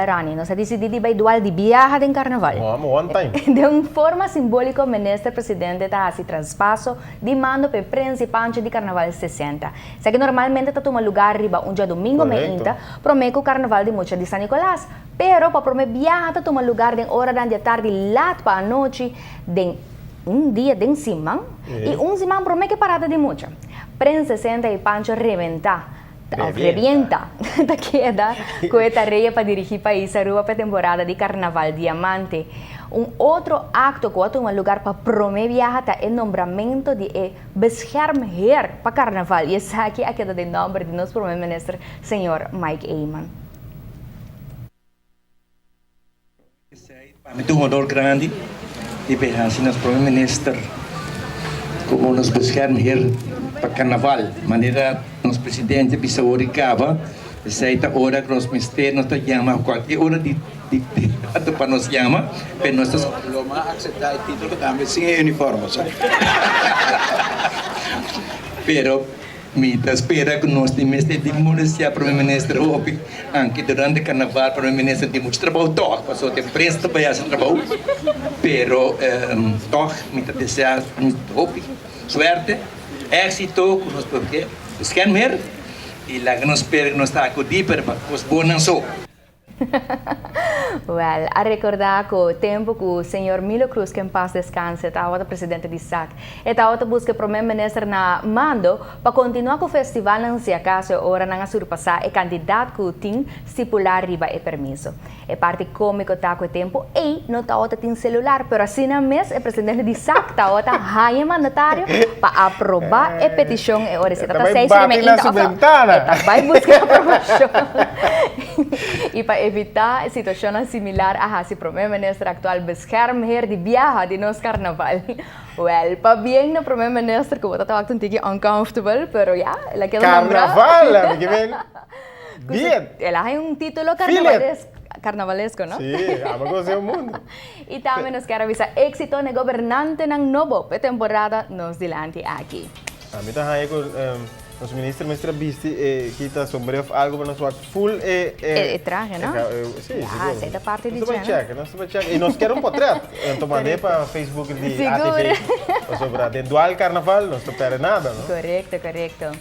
Rani, nos ha decidido ir dual de viaje de carnaval. One time. De uma forma simbólica, o ministro presidente está assim traspaso de mando para principante de carnaval 60. Isso que normalmente está tomando lugar riba um dia domingo meia, promete o carnaval de Noticia de San Nicolás. Pero para prometer viaje está tomando lugar de hora da tarde lá para a noite de dia de cima e cima promete parada de mucha. Prensa 60 e pancho revienta da queda com a tarefa para dirigir o país à rua para a temporada de Carnaval Diamante. Outro acto que tem um lugar para promover viagem é o nombramento de beschermheer para Carnaval. E esse aqui é a queda de nome de nosso primeiro-ministro, senhor Mike Eyman. Muito honor grande de ver assim nosso primeiro-ministro como nos beschermheer para Carnaval, maneira nosso presidente Bissauri Cava, essa hora que nos ministério nos chama qualquer hora de para nos chama, para nós lo más aceitar el título también sin uniforme, sabe? Pero me espera que nós temos de município primeiro-ministro hoje, anche durante Carnaval primeiro-ministro tem muito trabalho toch, passou tempo preso para esse trabalho, pero toch me desejar hoje suerte, éxito com nós porque beschermheer e lá que nós espera que nós está aqui para os bons só. Well, a recordar que o tempo que o senhor Milo Cruz, que em paz descanse, estava o presidente de SAC, estava busca o primeiro-ministro na mando para continuar com o festival, não se acaso ora não surpassar o candidato que tem estipular riba e permisso. É parte cômica tá com o tempo e não tá outra tem celular, pero assim na mês o presidente de SAC tá outra raia mandatário para aprovar a petição e ora se tá 6 vai buscar aprovação e para evitar situações similares a esse primeiro-ministro atual beschermheer de viaje de nosso carnaval. Well, para bem no primeiro-ministro que eu estava um pouco uncomfortable, pero ya, ela quer Carnaval, amigo bem. Bien. Ela tem um título carnavalesco, não? Sim, ama gozar o mundo. E também nos quer avisar éxito no governante ng novo temporada nos dilante aqui. A mim tá aí com os ministros viste quita sombrero algo para nós full traje, não? Sim, essa é a parte de nós vai check e nós queremos um portrait. Então mandei para Facebook de ATV. Sobre o dual carnaval, não estou perdendo nada, não? Correcto.